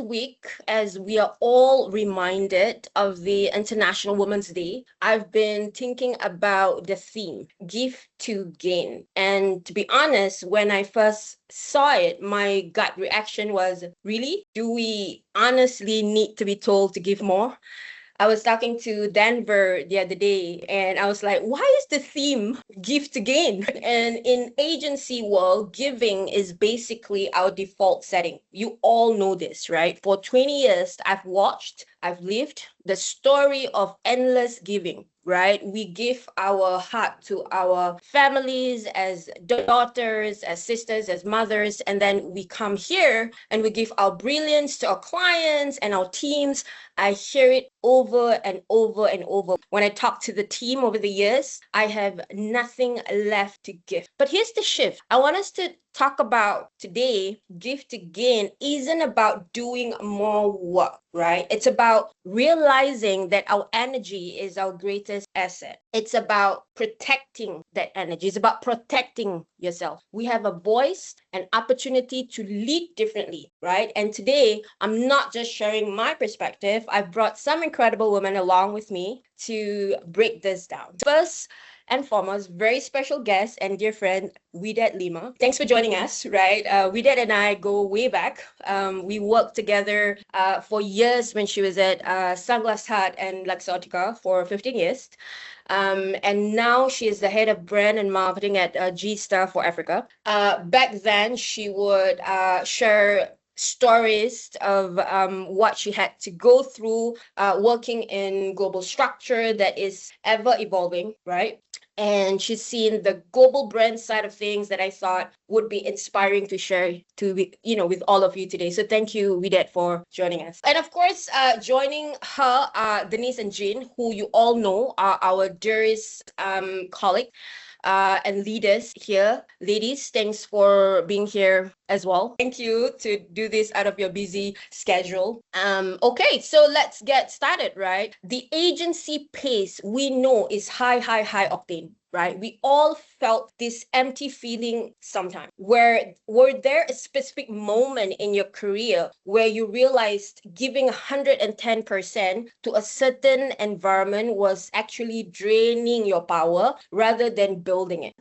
week, as we are all reminded of the International Women's Day, I've been thinking about the theme, Give to Gain. And to be honest, when I first saw it, my gut reaction was, really? Do we honestly need to be told to give more? I was talking to Denver the other day and I was like, why is the theme give to gain? And in agency world, giving is basically our default setting. You all know this, right? For 20 years, I've lived the story of endless giving, right? We give our heart to our families as daughters, as sisters, as mothers, and then we come here and we give our brilliance to our clients and our teams. I hear it over and over and over. When I talk to the team over the years, I have nothing left to give. But here's the shift. I want us to talk about today, give to gain isn't about doing more work, right? It's about realizing that our energy is our greatest asset. It's about protecting that energy. It's about protecting yourself. We have a voice, an opportunity to lead differently, right? And today, I'm not just sharing my perspective. I've brought some incredible women along with me to break this down. First and foremost, very special guest and dear friend, Wedaad Lima. Thanks for joining us, right? Wedaad and I go way back. We worked together for years when she was at Sunglass Hut and Luxottica for 15 years. And now she is the head of brand and marketing at G-Star for Africa. Back then, she would share stories of what she had to go through working in global structure that is ever evolving, right? And she's seen the global brand side of things that I thought would be inspiring to share with all of you today. So thank you, Wedaad, for joining us. And of course, joining her are Denise and Jean, who you all know are our dearest colleague and leaders here. Ladies, thanks for being here as well. Thank you to do this out of your busy schedule. Okay, so let's get started, right? The agency pace we know is high octane, right? We all felt this empty feeling sometime. Were there a specific moment in your career where you realized giving 110% to a certain environment was actually draining your power rather than building it?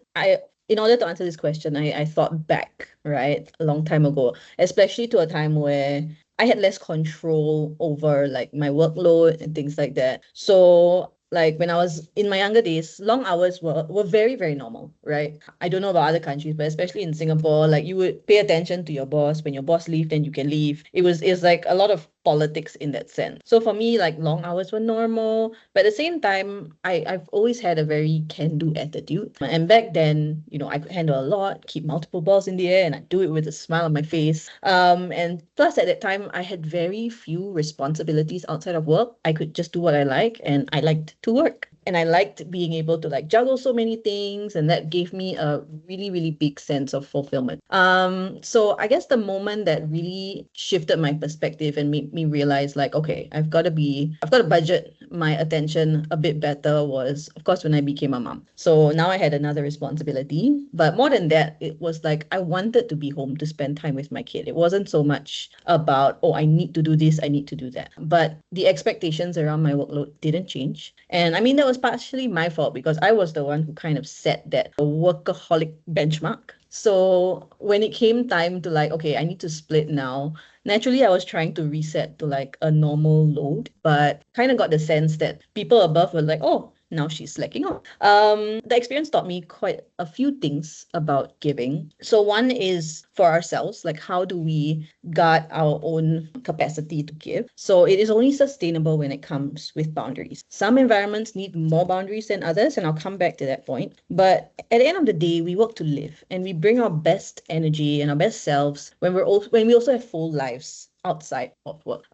In order to answer this question, I thought back, right, a long time ago, especially to a time where I had less control over like my workload and things like that. So like when I was in my younger days, long hours were very, very normal, right? I don't know about other countries, but especially in Singapore, like you would pay attention to your boss. When your boss leaves, then you can leave. It's like a lot of politics in that sense. So for me, like long hours were normal, but at the same time, I've always had a very can-do attitude. And back then, I could handle a lot, keep multiple balls in the air, and I do it with a smile on my face. And plus at that time, I had very few responsibilities outside of work. I could just do what I like, and I liked to work. And I liked being able to like juggle so many things, and that gave me a really, really big sense of fulfillment. So I guess the moment that really shifted my perspective and made me realize like, okay, I've got to budget my attention a bit better was, of course, when I became a mom. So now I had another responsibility, but more than that, it was like I wanted to be home to spend time with my kid. It wasn't so much about, oh, I need to do this, I need to do that. But the expectations around my workload didn't change. And I mean, that was partially my fault because I was the one who kind of set that workaholic benchmark. So when it came time to like, okay, I need to split now, naturally I was trying to reset to like a normal load, but kind of got the sense that people above were like, oh, now she's slacking off. The experience taught me quite a few things about giving. So one is for ourselves, like how do we guard our own capacity to give? So it is only sustainable when it comes with boundaries. Some environments need more boundaries than others, and I'll come back to that point. But at the end of the day, we work to live, and we bring our best energy and our best selves when we also have full lives outside of work.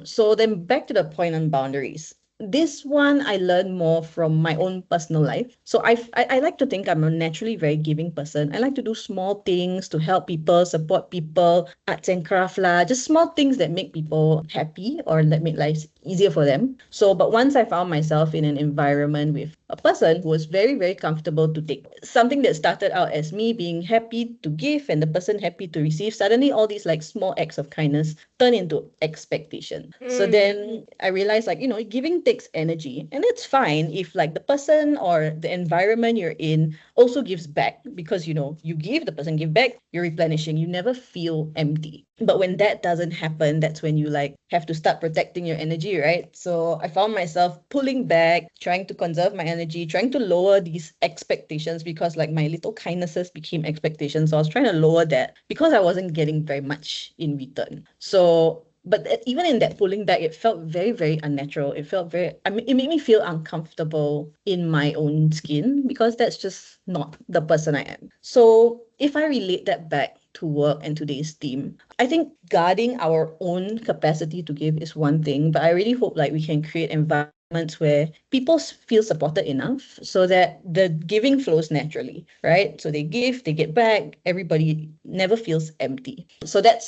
So then back to the point on boundaries. this one I learned more from my own personal life. So I like to think I'm a naturally very giving person. I like to do small things to help people, support people, arts and craft lah, just small things that make people happy or that make life easier for them. So, but once I found myself in an environment with a person who was very, very comfortable to take something that started out as me being happy to give and the person happy to receive, suddenly all these like small acts of kindness turn into expectation. So then I realized like, giving takes energy and it's fine if like the person or the environment you're in also gives back because, you give, the person give back, you're replenishing, you never feel empty. But when that doesn't happen, that's when you like have to start protecting your energy, right? So I found myself pulling back, trying to conserve my energy, trying to lower these expectations because like my little kindnesses became expectations. So I was trying to lower that because I wasn't getting very much in return. So but even in that pulling back, it felt very, very unnatural. It felt very, I mean, it made me feel uncomfortable in my own skin because that's just not the person I am. So if I relate that back to work and today's theme, I think guarding our own capacity to give is one thing, but I really hope like we can create environments where people feel supported enough so that the giving flows naturally, right? So they give, they get back, everybody never feels empty. So that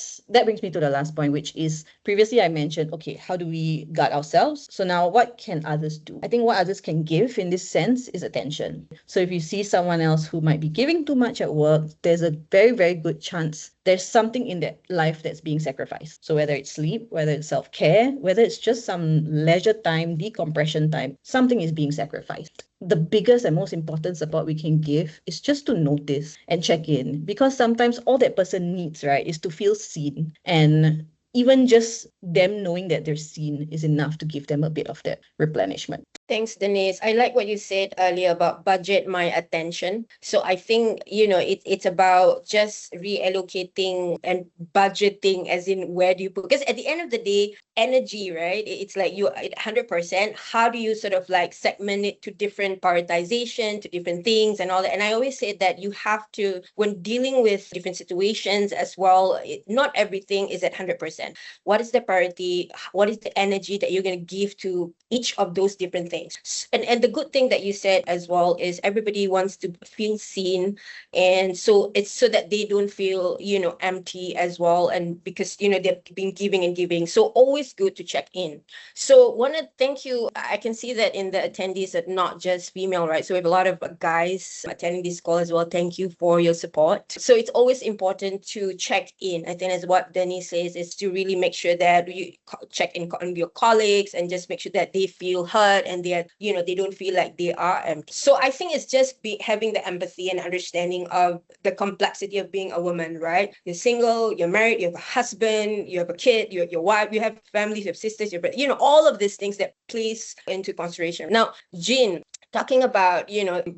brings me to the last point, which is previously I mentioned, okay, how do we guard ourselves? So now what can others do? I think what others can give in this sense is attention. So if you see someone else who might be giving too much at work, there's a very, very good chance there's something in their life that's being sacrificed. So whether it's sleep, whether it's self-care, whether it's just some leisure time, decompression time, something is being sacrificed. The biggest and most important support we can give is just to notice and check in because sometimes all that person needs, right, is to feel seen. And even just them knowing that they're seen is enough to give them a bit of that replenishment. Thanks, Denise. I like what you said earlier about budget my attention. So I think, it's about just reallocating and budgeting as in where do you put, because at the end of the day, energy, right? It's like you 100%. How do you sort of like segment it to different prioritization, to different things and all that? And I always say that you have to, when dealing with different situations as well, not everything is at 100%. What is the priority? What is the energy that you're going to give to each of those different things? And the good thing that you said as well is everybody wants to feel seen, and so it's so that they don't feel empty as well, and because they've been giving and giving, so always good to check in. So want to thank you. I can see that in the attendees that not just female, right? So we have a lot of guys attending this call as well. Thank you for your support. So it's always important to check in. I think that's what Denise says, is to really make sure that you check in on your colleagues and just make sure that they feel heard and they're they don't feel like they are empty. So I think it's just having the empathy and understanding of the complexity of being a woman, right? You're single, you're married, you have a husband, you have a kid, your wife, you have families, you have sisters, all of these things that plays into consideration. Now, Jean, talking about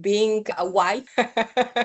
being a wife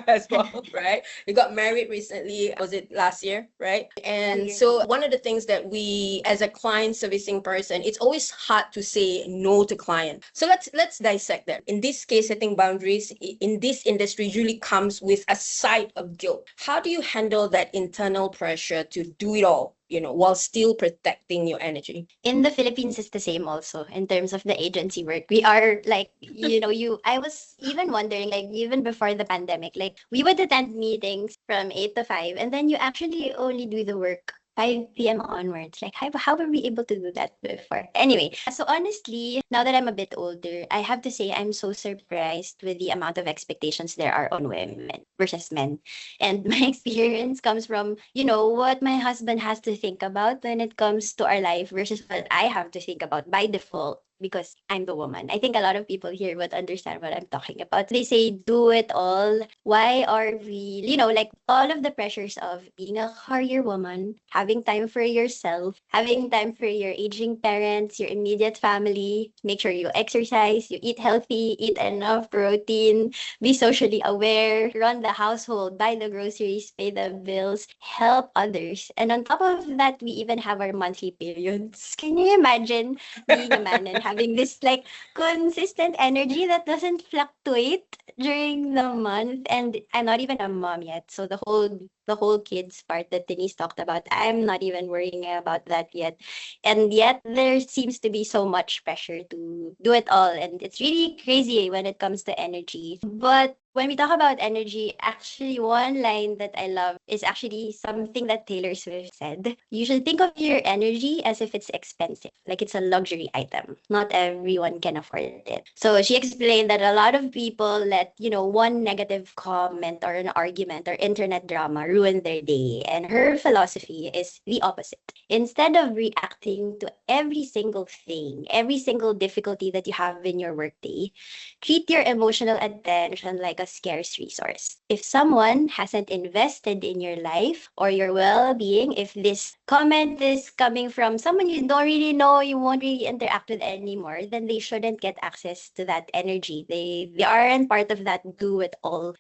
as well, right? You got married recently, was it last year, right? And so one of the things that we as a client servicing person, it's always hard to say no to client. So let's dissect that. In this case, setting boundaries in this industry usually comes with a side of guilt. How do you handle that internal pressure to do it all, while still protecting your energy? In the Philippines, it's the same also in terms of the agency work. We are like, I was even wondering, like, even before the pandemic, like, we would attend meetings from 8 to 5, and then you actually only do the work 5 p.m. onwards. Like, how were we able to do that before? Anyway, so honestly, now that I'm a bit older, I have to say I'm so surprised with the amount of expectations there are on women versus men. And my experience comes from, what my husband has to think about when it comes to our life versus what I have to think about by default, because I'm the woman. I think a lot of people here would understand what I'm talking about. They say, do it all. Why are we, like all of the pressures of being a career woman, having time for yourself, having time for your aging parents, your immediate family, make sure you exercise, you eat healthy, eat enough protein, be socially aware, run the household, buy the groceries, pay the bills, help others. And on top of that, we even have our monthly periods. Can you imagine being a man and having this like consistent energy that doesn't fluctuate during the month. And I'm not even a mom yet. So the whole kids part that Denise talked about, I'm not even worrying about that yet. And yet there seems to be so much pressure to do it all. And it's really crazy when it comes to energy. But when we talk about energy, actually one line that I love is actually something that Taylor Swift said. You should think of your energy as if it's expensive, like it's a luxury item. Not everyone can afford it. So she explained that a lot of people let, one negative comment or an argument or internet drama ruin their day. And her philosophy is the opposite. Instead of reacting to every single thing, every single difficulty that you have in your workday, treat your emotional attention like a scarce resource. If someone hasn't invested in your life or your well-being, if this comment is coming from someone you don't really know, you won't really interact with anymore, then they shouldn't get access to that energy. They aren't part of that do it all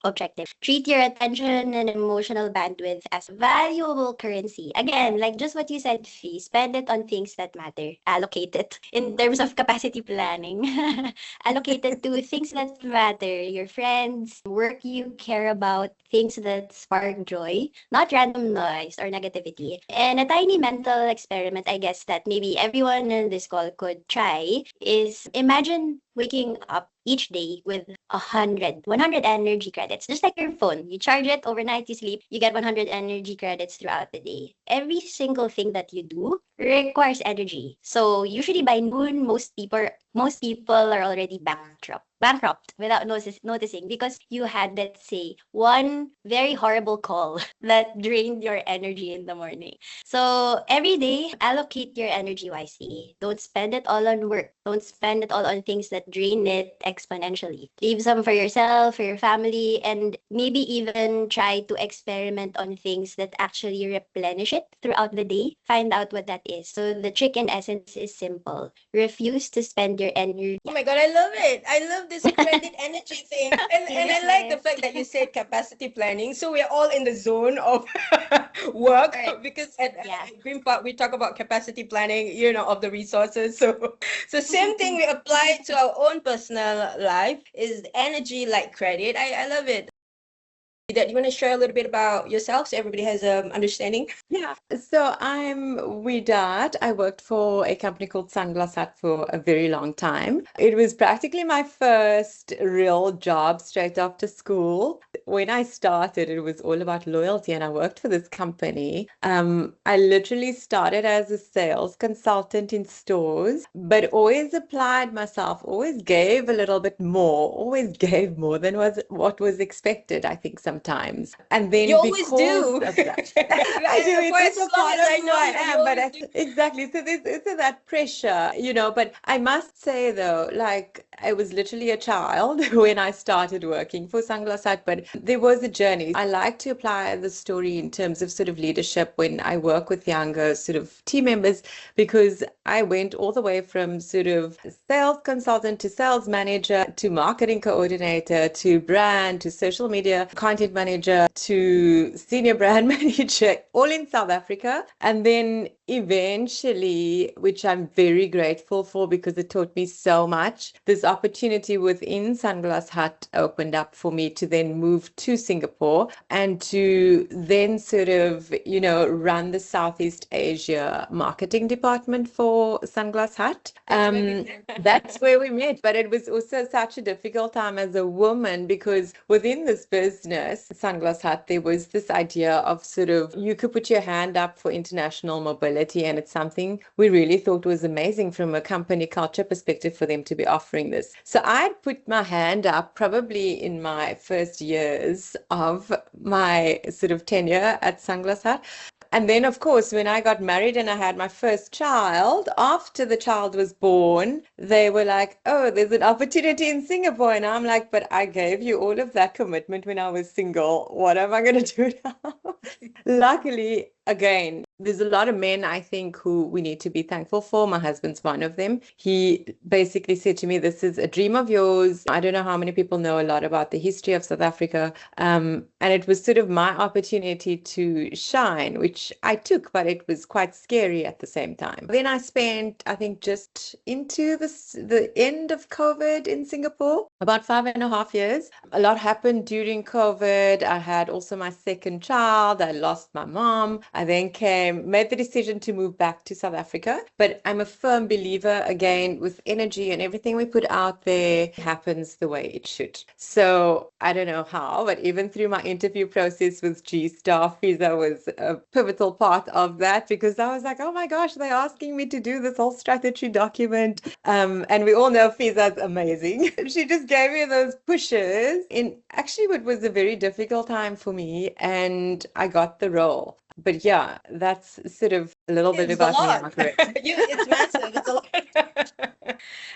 objective. Treat your attention and emotional bandwidth as valuable currency. Again, like just what you said, Fee, spend it on things that matter. Allocate it in terms of capacity planning. Allocated to things that matter, your friends, work you care about, things that spark joy, not random noise or negativity. And a tiny mental experiment, I guess, that maybe everyone in this call could try is imagine waking up each day with 100 energy credits, just like your phone. You charge it overnight, you sleep, you get 100 energy credits throughout the day. Every single thing that you do requires energy. So usually by noon, most people are already bankrupt without noticing because you had, let's say, one very horrible call that drained your energy in the morning. So every day, allocate your energy wisely. Don't spend it all on work. Don't spend it all on things that drain it exponentially. Leave some for yourself, for your family, and maybe even try to experiment on things that actually replenish it throughout the day. Find out what that is. So the trick in essence is simple. Refuse to spend your energy. Oh my God, I love it. I love this credit energy thing. And I like the fact that you said capacity planning. So we're all in the zone of work Correct. because at Yeah. Greenpark, we talk about capacity planning, of the resources. So same thing we apply to our own personal life is energy like credit. I love it. That you want to share a little bit about yourself so everybody has understanding? Yeah, so I'm Wedaad. I worked for a company called Sunglass Hut for a very long time. It was practically my first real job straight after school. When I started, it was all about loyalty, and I worked for this company. I literally started as a sales consultant in stores, but always applied myself, always gave a little bit more, always gave more than what was expected, I think, sometimes. And then You always because do. of that, I do. For It's as a long part as of I who know I you, you am, but always do. exactly. So there's that pressure, But I must say though, like I was literally a child when I started working for Sunglass Hut, but there was a journey. I like to apply the story in terms of sort of leadership when I work with younger sort of team members, because I went all the way from sort of sales consultant to sales manager to marketing coordinator to brand to social media content manager to senior brand manager, all in South Africa. And then eventually, which I'm very grateful for because it taught me so much, this opportunity within Sunglass Hut opened up for me to then move to Singapore and to then sort of, run the Southeast Asia marketing department for Sunglass Hut. That's where we met. But it was also such a difficult time as a woman because within this business, Sunglass Hut, there was this idea of sort of you could put your hand up for international mobility, and it's something we really thought was amazing from a company culture perspective for them to be offering this. So I'd put my hand up probably in my first years of my sort of tenure at Sunglass Hut. And then, of course, when I got married and I had my first child, after the child was born, they were like, oh, there's an opportunity in Singapore. And I'm like, but I gave you all of that commitment when I was single. What am I going to do now? luckily, again, there's a lot of men, I think, who we need to be thankful for. My husband's one of them. He basically said to me, this is a dream of yours. I don't know how many people know a lot about the history of South Africa. And it was sort of my opportunity to shine, which I took, but it was quite scary at the same time. Then I spent, I think, just into the end of COVID in Singapore, about 5.5 years. A lot happened during COVID. I had also my second child. I lost my mom. I then made the decision to move back to South Africa. But I'm a firm believer, again, with energy and everything we put out there happens the way it should. So I don't know how, but even through my interview process with G-Star, Fiza was a pivotal part of that, because I was like, oh my gosh, they're asking me to do this whole strategy document. And we all know Fiza's amazing. She just gave me those pushes in actually what was a very difficult time for me, and I got the role. But yeah, that's sort of a little bit It's a about me. lot. Am I correct? It's massive. It's a lot.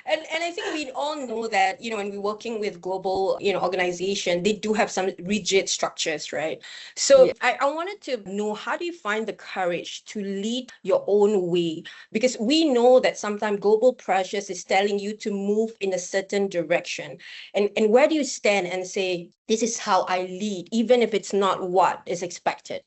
And I think we all know that, when we're working with global, organization, they do have some rigid structures, right? So Yeah. I wanted to know, how do you find the courage to lead your own way? Because we know that sometimes global pressures is telling you to move in a certain direction. And where do you stand and say, this is how I lead, even if it's not what is expected,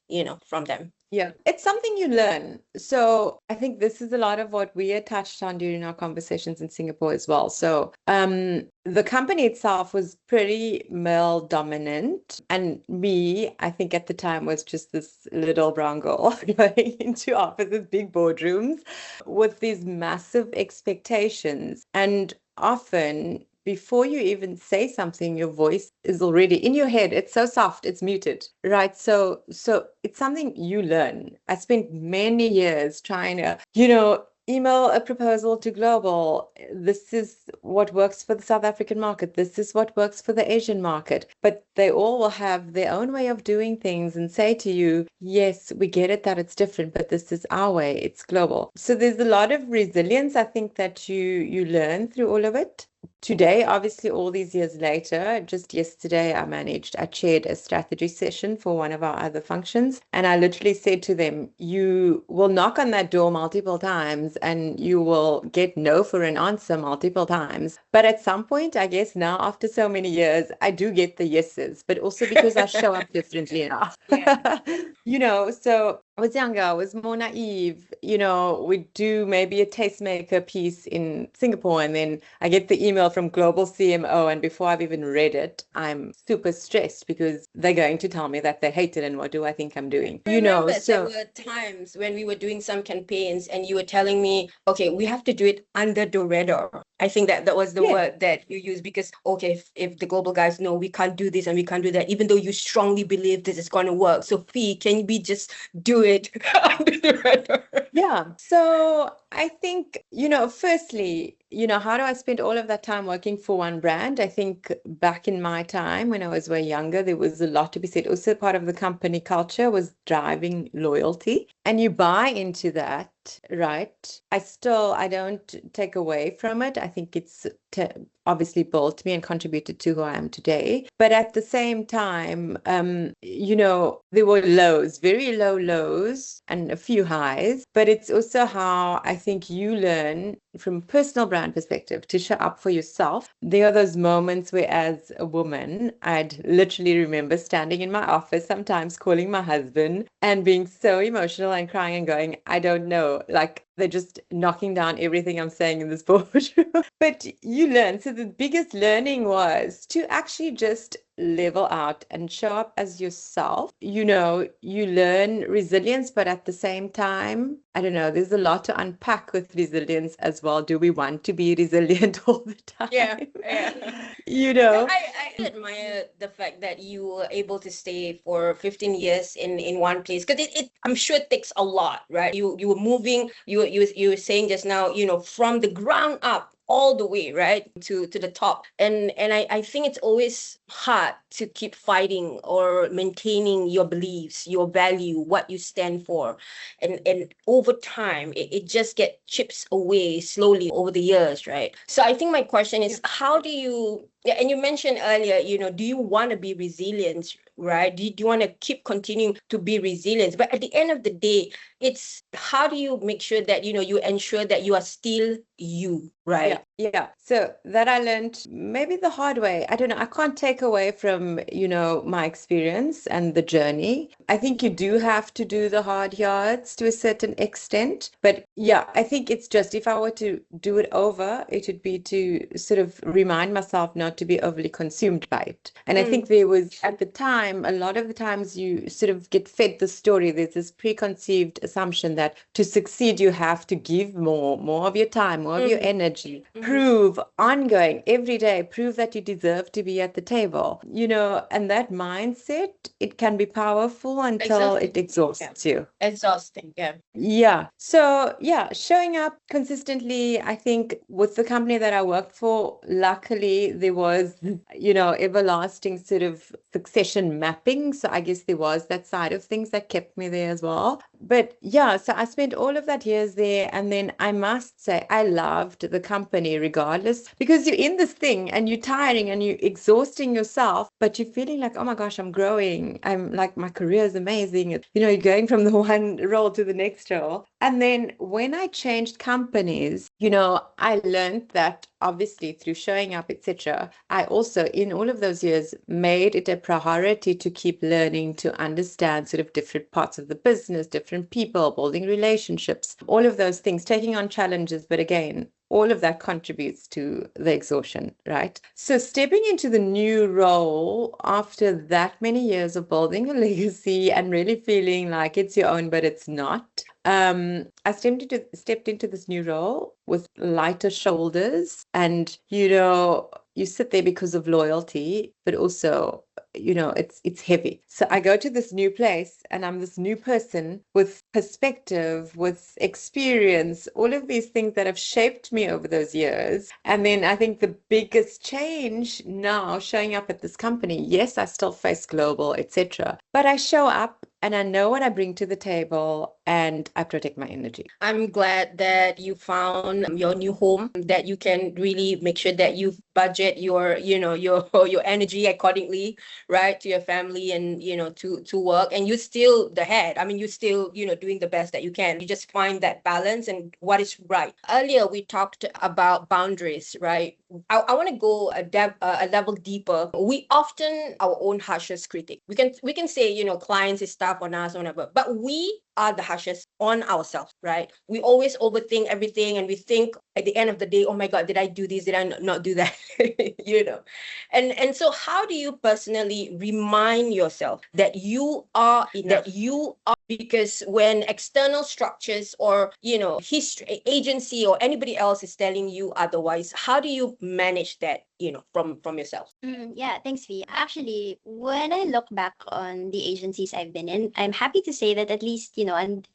from them? Yeah, it's something you learn. So I think this is a lot of what we had touched on during our conversations in Singapore as well. So the company itself was pretty male dominant. And me, I think at the time was just this little brown girl going into offices, big boardrooms with these massive expectations. And often, before you even say something, your voice is already in your head. It's so soft, it's muted, right? So it's something you learn. I spent many years trying to, email a proposal to global. This is what works for the South African market. This is what works for the Asian market. But they all will have their own way of doing things and say to you, yes, we get it that it's different, but this is our way. It's global. So there's a lot of resilience, I think, that you learn through all of it. Today, obviously, all these years later, just yesterday, I chaired a strategy session for one of our other functions. And I literally said to them, you will knock on that door multiple times and you will get no for an answer multiple times. But at some point, I guess now, after so many years, I do get the yeses, but also because I show up differently now. Yeah. So I was younger, I was more naive. We do maybe a tastemaker piece in Singapore, and then I get the email from global CMO, and before I've even read it, I'm super stressed because they're going to tell me that they hate it, and what do I think I'm doing? I remember there were times when we were doing some campaigns and you were telling me, okay, we have to do it under the radar. I think that was the word that you used, because, okay, if the global guys know we can't do this and we can't do that, even though you strongly believe this is going to work. So, Fee, can we just do it under the radar? Yeah. So I think, firstly, how do I spend all of that time working for one brand? I think back in my time when I was way younger, there was a lot to be said. Also, part of the company culture was driving loyalty, and you buy into that, right? I don't take away from it. I think it's obviously built me and contributed to who I am today. But at the same time, there were lows, very low lows and a few highs. But it's also how I think you learn from a personal brand perspective to show up for yourself. There are those moments where, as a woman, I'd literally remember standing in my office, sometimes calling my husband and being so emotional and crying and going, I don't know, like they're just knocking down everything I'm saying in this boardroom. But you learn. So the biggest learning was to actually just level out and show up as yourself. You learn resilience, but at the same time, I don't know, there's a lot to unpack with resilience as well. Do we want to be resilient all the time? Yeah. I admire the fact that you were able to stay for 15 years in one place, because I'm sure it takes a lot, right? You were moving, you were saying just now, from the ground up all the way, right, to the top. And I think it's always hard to keep fighting or maintaining your beliefs, your value, what you stand for. And over time, it just chips away slowly over the years, right? So I think my question is, how do you Yeah, and you mentioned earlier, do you want to be resilient, right? Do you want to keep continuing to be resilient? But at the end of the day, it's how do you make sure that, you ensure that you are still you, right? Yeah. So that I learned maybe the hard way. I don't know. I can't take away from, my experience and the journey. I think you do have to do the hard yards to a certain extent. But yeah, I think it's just if I were to do it over, it would be to sort of remind myself not to be overly consumed by it. And I think there was at the time, a lot of the times you sort of get fed the story. There's this preconceived assumption that to succeed, you have to give more of your time, more of your energy, prove ongoing every day, prove that you deserve to be at the table, and that mindset, it can be powerful until it exhausts you. Exhausting, yeah. Yeah. So, yeah, showing up consistently, I think with the company that I worked for, luckily there was, everlasting sort of succession mapping. So I guess there was that side of things that kept me there as well. But yeah, so I spent all of that years there. And then I must say, I loved the company regardless, because you're in this thing and you're tiring and you're exhausting yourself, but you're feeling like, oh my gosh, I'm growing. I'm like, my career is amazing. You're going from the one role to the next role. And then when I changed companies, I learned that obviously through showing up, etc. I also, in all of those years, made it a priority to keep learning, to understand sort of different parts of the business, different people, building relationships, all of those things, taking on challenges. But again, all of that contributes to the exhaustion, right? So stepping into the new role after that many years of building a legacy and really feeling like it's your own, but it's not. I stepped into this new role with lighter shoulders, and you sit there because of loyalty, but also it's heavy. So I go to this new place and I'm this new person with perspective, with experience, all of these things that have shaped me over those years. And then I think the biggest change now showing up at this company, yes, I still face global, etc. But I show up and I know what I bring to the table and I protect my energy. I'm glad that you found your new home, that you can really make sure that you budget your your energy accordingly, right, to your family and to work, and you're still the head. I mean, you're still doing the best that you can. You just find that balance and what is right. Earlier we talked about boundaries, right? I want to go a level deeper. We often our own harshest critic. We can say clients is tough on us or whatever, but we are the harshest on ourselves, right? We always overthink everything and we think at the end of the day, oh my God, did I do this? Did I not do that? And so how do you personally remind yourself that you are enough, that you are, because when external structures or history, agency or anybody else is telling you otherwise, how do you manage that from yourself? Yeah, thanks, V. Actually, when I look back on the agencies I've been in, I'm happy to say that at least,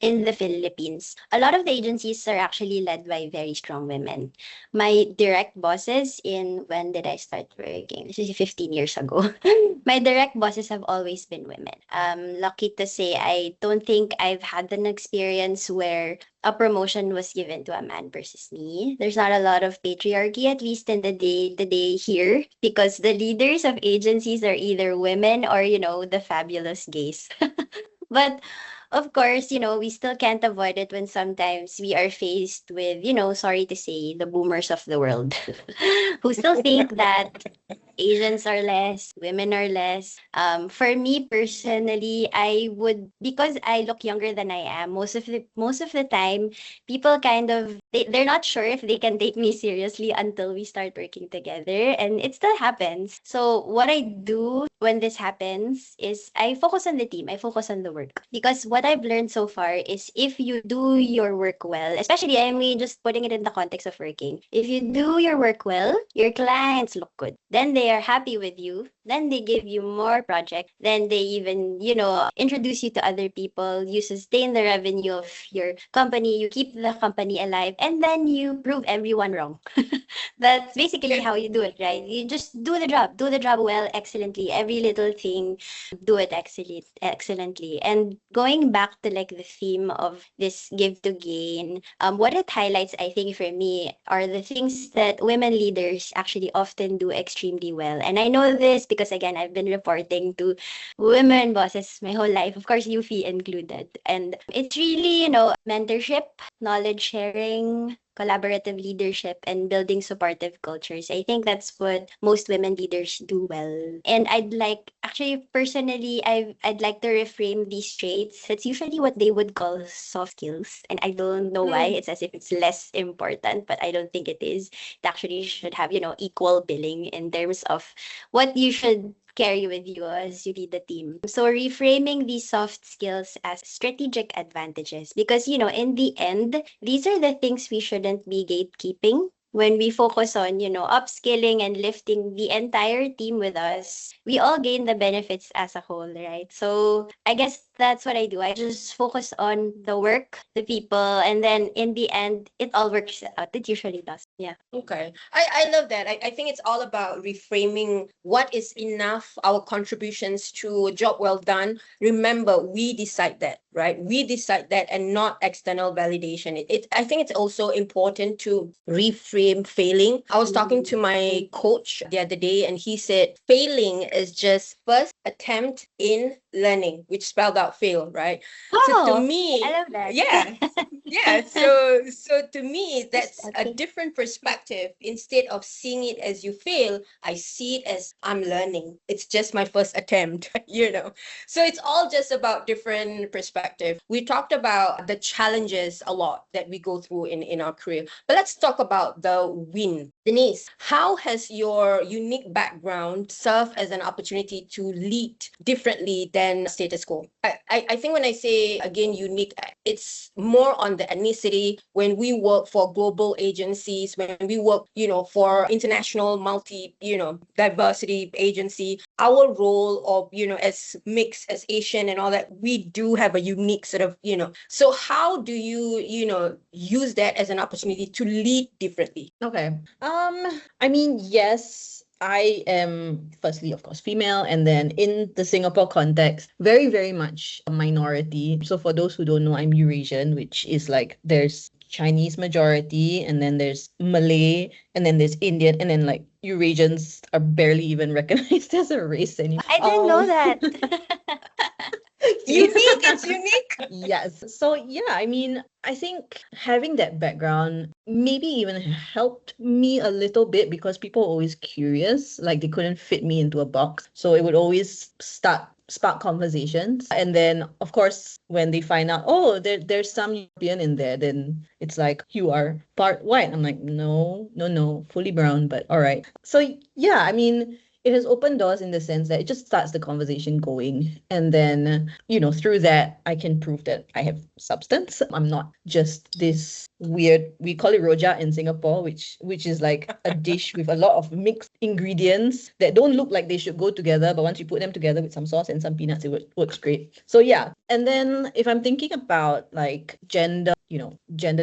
in the Philippines, a lot of the agencies are actually led by very strong women. My direct bosses when did I start working? This is 15 years ago. My direct bosses have always been women. Lucky to say, I don't think I've had an experience where a promotion was given to a man versus me. There's not a lot of patriarchy, at least in the day here, because the leaders of agencies are either women or, the fabulous gays. But of course, we still can't avoid it when sometimes we are faced with, sorry to say, the boomers of the world who still think that Asians are less, women are less. For me personally, because I look younger than I am, most of the time, people kind of they're not sure if they can take me seriously until we start working together, and it still happens. So what I do when this happens is I focus on the team, I focus on the work, because what I've learned so far is if you do your work well, especially I mean just putting it in the context of working, if you do your work well, your clients look good. Then they are happy with you. Then they give you more projects. Then they even, introduce you to other people. You sustain the revenue of your company. You keep the company alive. And then you prove everyone wrong. That's basically how you do it, right? You just do the job well, excellently. Every little thing, do it excellently. And going back to like the theme of this give to gain, what it highlights, I think, for me are the things that women leaders actually often do extremely well. And I know this because again, I've been reporting to women bosses my whole life, of course, Yuffie included. And it's really, mentorship, knowledge sharing, collaborative leadership, and building supportive cultures. I think that's what most women leaders do well. And actually, personally, I'd like to reframe these traits. That's usually what they would call soft skills. And I don't know why. Mm. It's as if it's less important, but I don't think it is. It actually should have, equal billing in terms of what you should carry with you as you lead the team. So reframing these soft skills as strategic advantages because in the end, these are the things we shouldn't be gatekeeping. When we focus on, upskilling and lifting the entire team with us, we all gain the benefits as a whole, right? So I guess that's what I do. I just focus on the work, the people, and then in the end, it all works out. It usually does. Yeah. Okay. I love that. I think it's all about reframing what is enough, our contributions to a job well done. Remember, we decide that, right? We decide that and not external validation. I think it's also important to reframe failing. I was talking to my coach the other day and he said failing is just first attempt in learning, which spelled out fail, right? So to Oh, me, I love that. yeah, yeah. So to me, that's a Okay. different perspective. Instead of seeing it as you fail, I see it as I'm learning. It's just my first attempt, So it's all just about different perspective. We talked about the challenges a lot that we go through in our career. But let's talk about the win. Denise, how has your unique background served as an opportunity to lead differently than status quo? I think when I say again unique, it's more on the ethnicity. When we work for global agencies, when we work, for international diversity agency, our role of, as mixed, as Asian and all that, we do have a unique sort of, so how do you, use that as an opportunity to lead differently? Okay. I mean, yes, I am firstly, of course, female, and then in the Singapore context, very, very much a minority. So for those who don't know, I'm Eurasian, which is like there's Chinese majority, and then there's Malay, and then there's Indian, and then like Eurasians are barely even recognized as a race anymore. I didn't know that. Unique, it's unique. Yes. So yeah, I mean, I think having that background maybe even helped me a little bit because people were always curious, like they couldn't fit me into a box. So it would always spark conversations. And then of course when they find out, oh, there's some European in there, then it's like, you are part white. I'm like, no, fully brown, but all right. So yeah, I mean, it has opened doors in the sense that it just starts the conversation going. And then, through that, I can prove that I have substance. I'm not just this weird, we call it rojak in Singapore, which is like a dish with a lot of mixed ingredients that don't look like they should go together. But once you put them together with some sauce and some peanuts, it works great. So yeah. And then if I'm thinking about like gender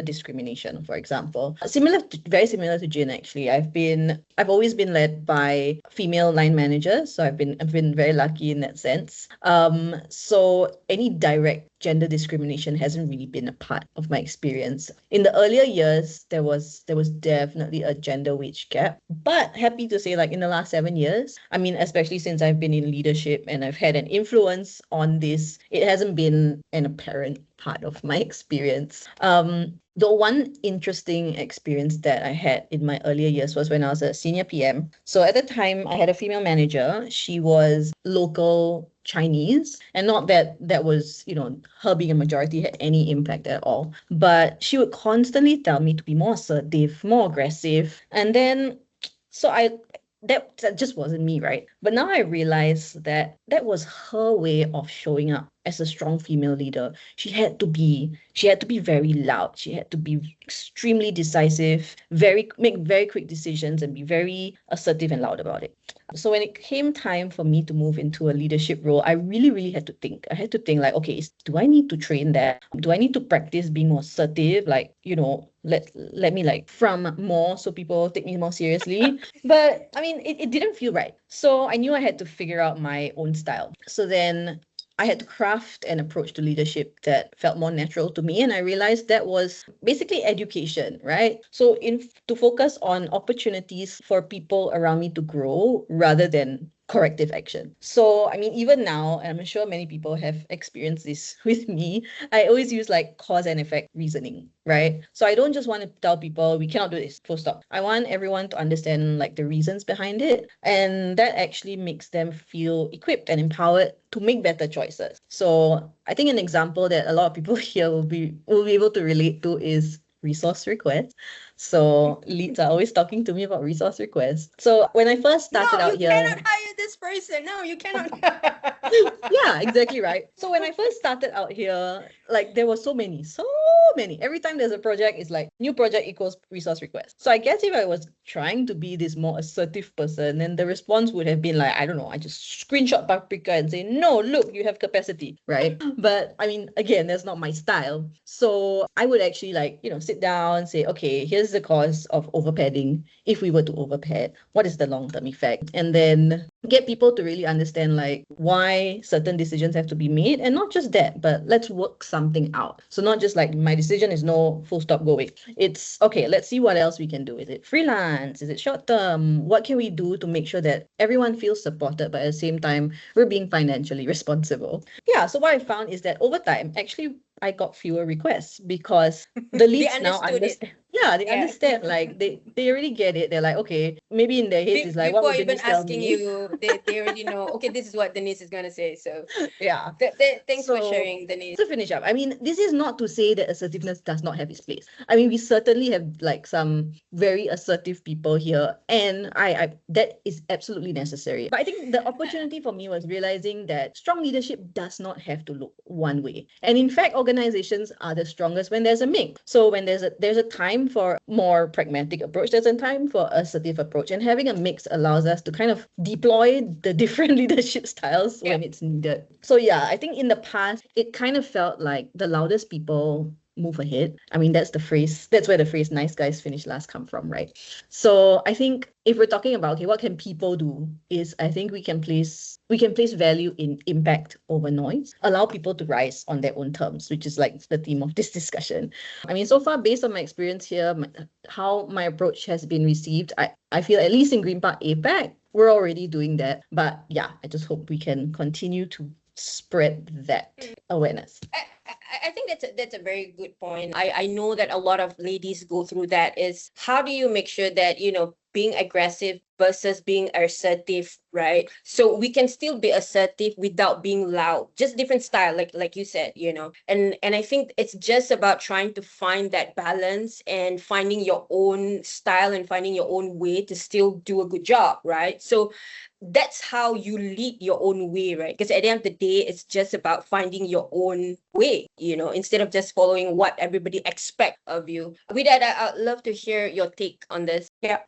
discrimination, for example, very similar to Jin, actually. I've always been led by female line managers, so I've been very lucky in that sense. So any direct gender discrimination hasn't really been a part of my experience. In the earlier years, there was definitely a gender wage gap, but happy to say, like in the last 7 years, I mean, especially since I've been in leadership and I've had an influence on this, it hasn't been an apparent part of my experience. The one interesting experience that I had in my earlier years was when I was a senior PM. So at the time, I had a female manager. She was local Chinese, and not that was, her being a majority had any impact at all. But she would constantly tell me to be more assertive, more aggressive. And then, so that just wasn't me, right? But now I realize that that was her way of showing up as a strong female leader. She had to be very loud. She had to be extremely decisive, make very quick decisions and be very assertive and loud about it. So when it came time for me to move into a leadership role, I really, really had to think. I had to think like, okay, do I need to train that? Do I need to practice being more assertive? Like, let me like from more so people take me more seriously. But I mean, it didn't feel right. So I knew I had to figure out my own style. So then I had to craft an approach to leadership that felt more natural to me. And I realized that was basically education, right? So to focus on opportunities for people around me to grow rather than corrective action. So, I mean, even now, and I'm sure many people have experienced this with me, I always use like cause and effect reasoning, right? So I don't just want to tell people we cannot do this, full stop. I want everyone to understand like the reasons behind it. And that actually makes them feel equipped and empowered to make better choices. So I think an example that a lot of people here will be able to relate to is resource requests. So leads are always talking to me about resource requests. So when I first started No, out you here, cannot hire this person. No, you cannot. yeah, exactly right. So when I first started out here, like there were so many. Every time there's a project, it's like new project equals resource request. So I guess if I was trying to be this more assertive person, then the response would have been like, I don't know, I just screenshot Paprika and say, no, look, you have capacity, right? But I mean, again, that's not my style. So I would actually like, sit down, say, okay, here's the cause of overpadding. If we were to overpad, what is the long-term effect? And then get people to really understand like why certain decisions have to be made, and not just that, but let's work something out. So not just like my decision is no, full stop, go away. It's okay, let's see what else we can do. Is it freelance? Is it short term? What can we do to make sure that everyone feels supported, but at the same time we're being financially responsible? Yeah, so what I found is that over time, actually I got fewer requests because the leads now understood it. understand. Yeah, they Yeah. understand. Like they already get it. They're like, okay, maybe in their heads it's like, what Before would even Denise tell asking me? you, they already know, okay, this is what Denise is going to say. So Yeah. thanks for So sharing, Denise. to finish up, I mean, this is not to say that assertiveness does not have its place. I mean, we certainly have like some very assertive people here, and I that is absolutely necessary. But I think the opportunity for me was realizing that strong leadership does not have to look one way. And in fact, organizations are the strongest when there's a mix. So when there's a time for more pragmatic approach, there's a time for assertive approach, and having a mix allows us to kind of deploy the different leadership styles when it's needed. So yeah, I think in the past it kind of felt like the loudest people move ahead. I mean, that's where the phrase nice guys finish last come from, right? So I think if we're talking about, okay, what can people do, is I think we can place value in impact over noise, allow people to rise on their own terms, which is like the theme of this discussion. I mean, so far, based on my experience here, how my approach has been received, I feel at least in Greenpark APAC, we're already doing that. But yeah, I just hope we can continue to spread that awareness. I think that's a very good point. I know that a lot of ladies go through that, is how do you make sure that, being aggressive versus being assertive, right? So we can still be assertive without being loud, just different style, like you said, and I think it's just about trying to find that balance and finding your own style and finding your own way to still do a good job, right? So that's how you lead your own way, right? Because at the end of the day, it's just about finding your own way, instead of just following what everybody expect of you. With that, I'd love to hear your take on this. Yeah,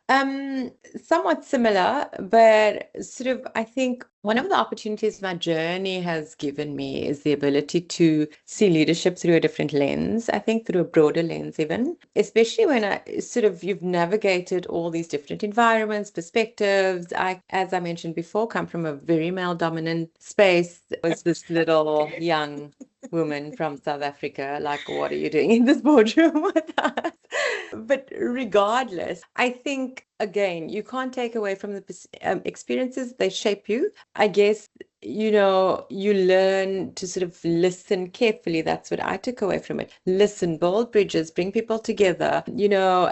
somewhat similar, but sort of, I think one of the opportunities my journey has given me is the ability to see leadership through a different lens, I think through a broader lens even, especially when you've navigated all these different environments, perspectives. As I mentioned before, come from a very male-dominant space. I was this little young woman from South Africa, like, what are you doing in this boardroom with us? But regardless, I think, again, you can't take away from the experiences. They shape you. I guess you learn to sort of listen carefully. That's what I took away from it. Listen, build bridges, bring people together,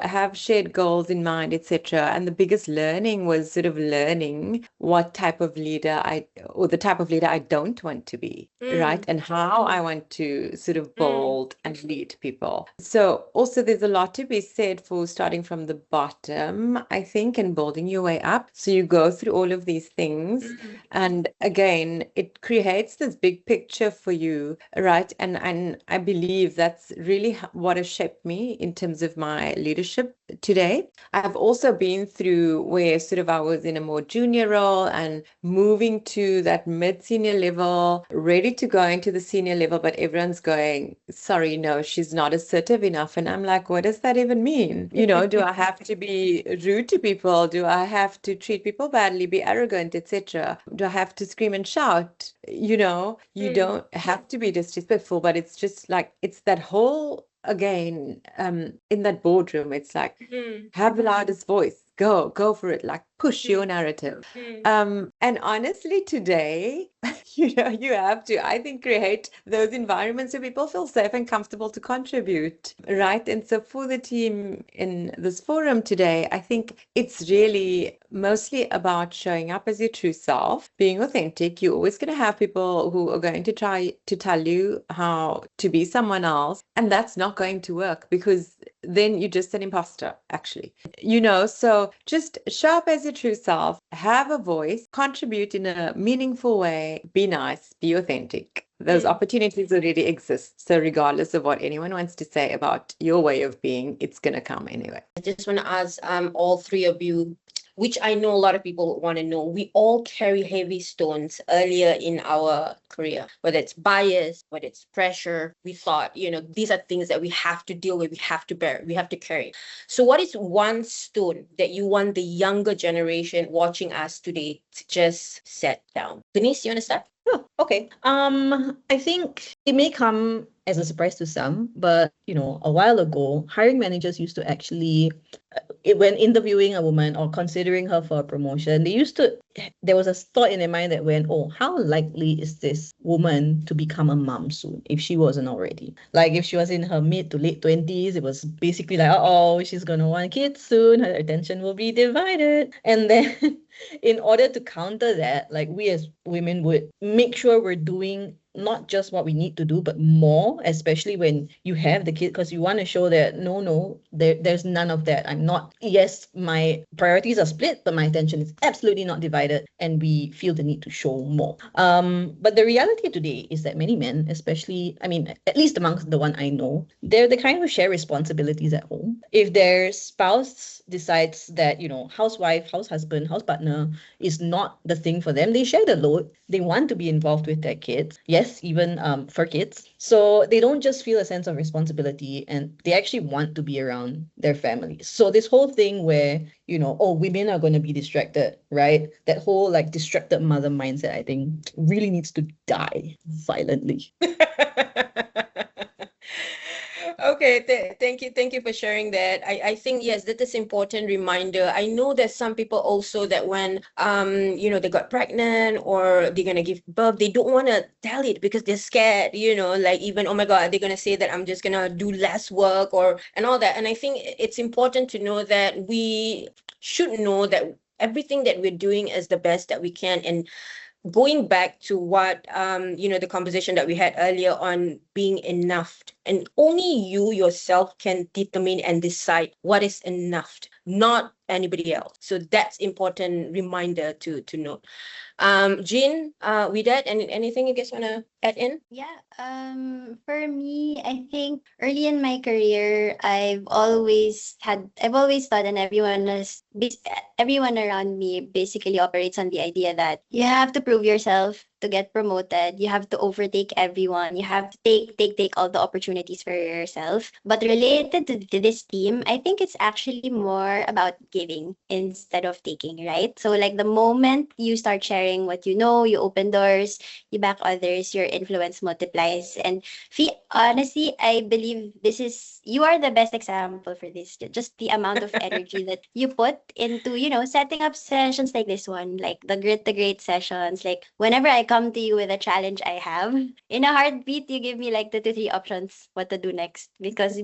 have shared goals in mind, etc. And the biggest learning was sort of learning what type of leader or the type of leader I don't want to be, right? And how I want to sort of build and lead people. So also there's a lot to be said for starting from the bottom, I think, and building your way up. So you go through all of these things, and again, it creates this big picture for you, right? And I believe that's really what has shaped me in terms of my leadership today. I've also been through where sort of I was in a more junior role and moving to that mid-senior level, ready to go into the senior level, but everyone's going, sorry, no, she's not assertive enough. And I'm like, what does that even mean? Do I have to be rude to people? Do I have to treat people badly, be arrogant, etc.? Do I have to scream and shout? You don't have to be disrespectful, but it's just like, it's that whole, again, in that boardroom, it's like, have the loudest voice, go for it, like push your narrative. And honestly, today, you have to, I think, create those environments where people feel safe and comfortable to contribute, right? And so for the team in this forum today, I think it's really mostly about showing up as your true self, being authentic. You're always going to have people who are going to try to tell you how to be someone else, and that's not going to work, because then you're just an imposter, actually. So just show up as your true self, have a voice, contribute in a meaningful way, be nice, be authentic. Those opportunities already exist. So regardless of what anyone wants to say about your way of being, it's going to come anyway. I just want to ask all three of you, which I know a lot of people want to know. We all carry heavy stones earlier in our career, whether it's bias, whether it's pressure. We thought, these are things that we have to deal with, we have to bear, we have to carry. So what is one stone that you want the younger generation watching us today to just set down? Denise, you want to start? Oh, okay. I think it may come as a surprise to some, but a while ago, hiring managers used to actually, when interviewing a woman or considering her for a promotion, there was a thought in their mind that went, oh, how likely is this woman to become a mom soon if she wasn't already? Like if she was in her mid to late 20s, it was basically like, oh, she's gonna want kids soon, her attention will be divided. And then in order to counter that, like we as women would make sure we're doing not just what we need to do, but more, especially when you have the kid, because you want to show that there's none of that. Yes, my priorities are split, but my attention is absolutely not divided, and we feel the need to show more. But the reality today is that many men, especially, at least amongst the one I know, they're the kind who share responsibilities at home. If their spouse decides that, housewife, house husband, house partner is not the thing for them, they share the load. They want to be involved with their kids. Yes, even for kids. So they don't just feel a sense of responsibility, and they actually want to be around their families. So this whole thing where, women are going to be distracted, right? That whole like distracted mother mindset, I think really needs to die violently. Okay, thank you for sharing that. I think yes, that is important reminder. I know there's some people also that when they got pregnant or they're gonna give birth, they don't want to tell it because they're scared, like even, oh my God, they're gonna say that I'm just gonna do less work and all that. And I think it's important to know that we should know that everything that we're doing is the best that we can. And going back to what the conversation that we had earlier on being enough, and only you yourself can determine and decide what is enough, not anybody else. So that's important reminder to note. Jean, Wedaad, anything you guys want to add in? Yeah, for me, I think early in my career, I've always thought, and everyone around me basically operates on the idea that you have to prove yourself to get promoted. You have to overtake everyone. You have to take all the opportunities for yourself. But related to this team, I think it's actually more about giving instead of taking, right? So like the moment you start sharing what you know, you open doors, you back others, your influence multiplies. And honestly, I believe you are the best example for this. Just the amount of energy that you put into, setting up sessions like this one, like the Grit the Great sessions. Like whenever I come to you with a challenge I have. In a heartbeat, you give me like 2 to 3 options what to do next. Because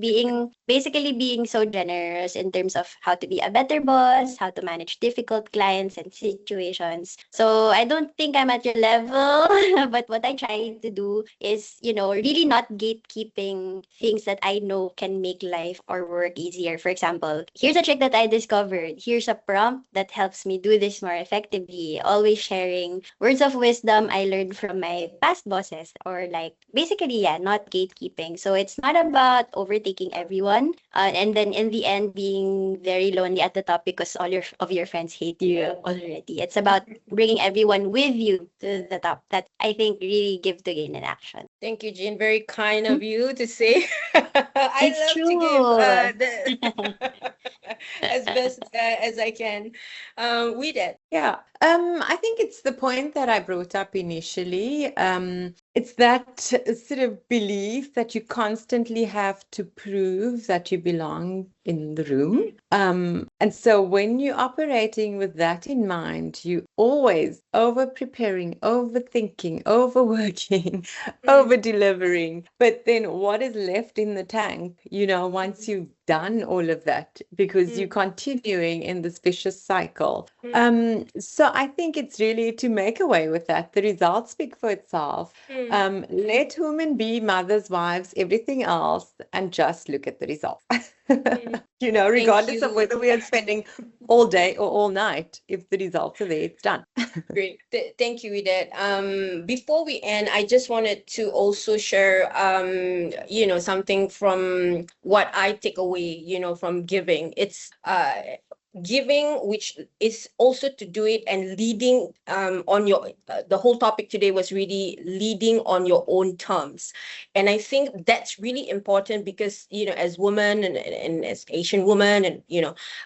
basically being so generous in terms of how to be a better boss, how to manage difficult clients and situations. So I don't think I'm at your level, but what I try to do is, really not gatekeeping things that I know can make life or work easier. For example, here's a trick that I discovered. Here's a prompt that helps me do this more effectively. Always sharing words of wisdom I learned from my past bosses, or like basically, yeah, not gatekeeping. So it's not about overtaking everyone, and then in the end being very lonely at the top because all your friends hate you already. It's about bringing everyone with you to the top. That I think really give to gain in action. Thank you, Jean. Very kind of you to say. I It's love to give true. the as best as I can. We did. Yeah, I think it's the point that I brought up initially. It's that sort of belief that you constantly have to prove that you belong in the room. And so when you're operating with that in mind, you always over preparing, overthinking, overworking, over delivering. But then what is left in the tank, once you've done all of that, because you're continuing in this vicious cycle. So I think it's really to make away with that. The results speak for itself. Let women be mothers, wives, everything else, and just look at the results. Regardless of whether we are spending all day or all night, if the results are there, it's done. Great. Thank you, Wedaad. Before we end, I just wanted to also share, something from what I take away, from giving. It's giving, which is also to do it and leading on your the whole topic today was really leading on your own terms. And I think that's really important because as women and as Asian women, and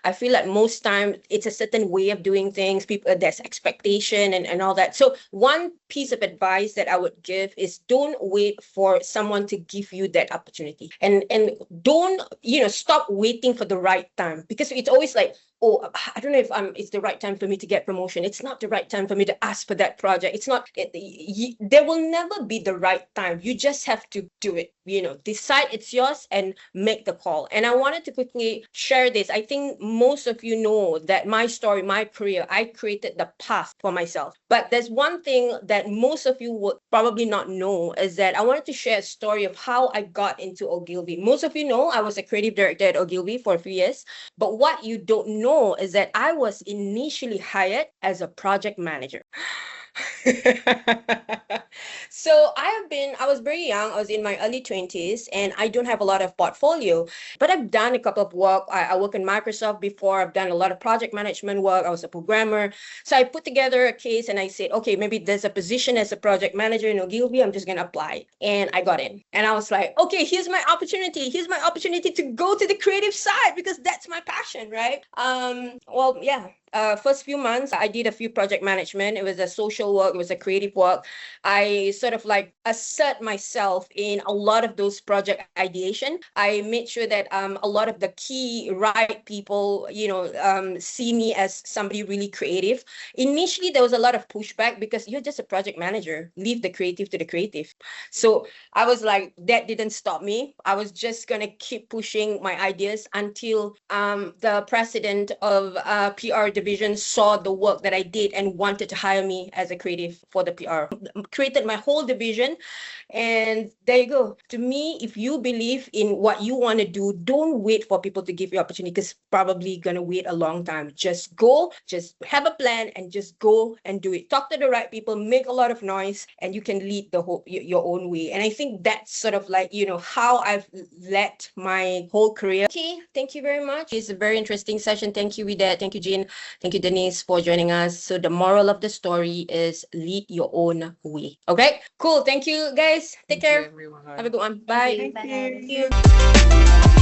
I feel like most time it's a certain way of doing things, people, there's expectation and all that. So one piece of advice that I would give is don't wait for someone to give you that opportunity, and don't stop waiting for the right time, because it's always like, oh, I don't know if it's the right time for me to get promotion. It's not the right time for me to ask for that project. It's not, there will never be the right time. You just have to do it, decide it's yours and make the call. And I wanted to quickly share this. I think most of you know that my story, my career, I created the path for myself. But there's one thing that most of you would probably not know is that I wanted to share a story of how I got into Ogilvy. Most of you know I was a creative director at Ogilvy for a few years. But what you don't know is that I was initially hired as a project manager. So I was very young. I was in my early 20s and I don't have a lot of portfolio, but I've done a couple of work. I work in Microsoft before. I've done a lot of project management work. I was a programmer. So I put together a case and I said, okay, maybe there's a position as a project manager in Ogilvy. I'm just going to apply. And I got in. And I was like, okay, here's my opportunity. Here's my opportunity to go to the creative side because that's my passion, right? First few months, I did a few project management. It was a social work. It was a creative work. I sort of like assert myself in a lot of those project ideation. I made sure that a lot of the key right people, see me as somebody really creative. Initially, there was a lot of pushback because you're just a project manager. Leave the creative to the creative. So I was like, that didn't stop me. I was just going to keep pushing my ideas until the president of PR division saw the work that I did and wanted to hire me as a creative for the PR. Created my whole division, and there you go. To me, if you believe in what you want to do, don't wait for people to give you opportunity, because probably gonna wait a long time. Just go, just have a plan, and just go and do it. Talk to the right people, make a lot of noise, and you can lead the whole your own way. And I think that's sort of like how I've led my whole career. Okay, thank you very much. It's a very interesting session. Thank you, Wedaad. Thank you, Jean. Thank you, Denise, for joining us. So the moral of the story is lead your own way. Okay, cool. Thank you, guys. Take care. Everyone. Have a good one. Bye. Thank you. Thank you.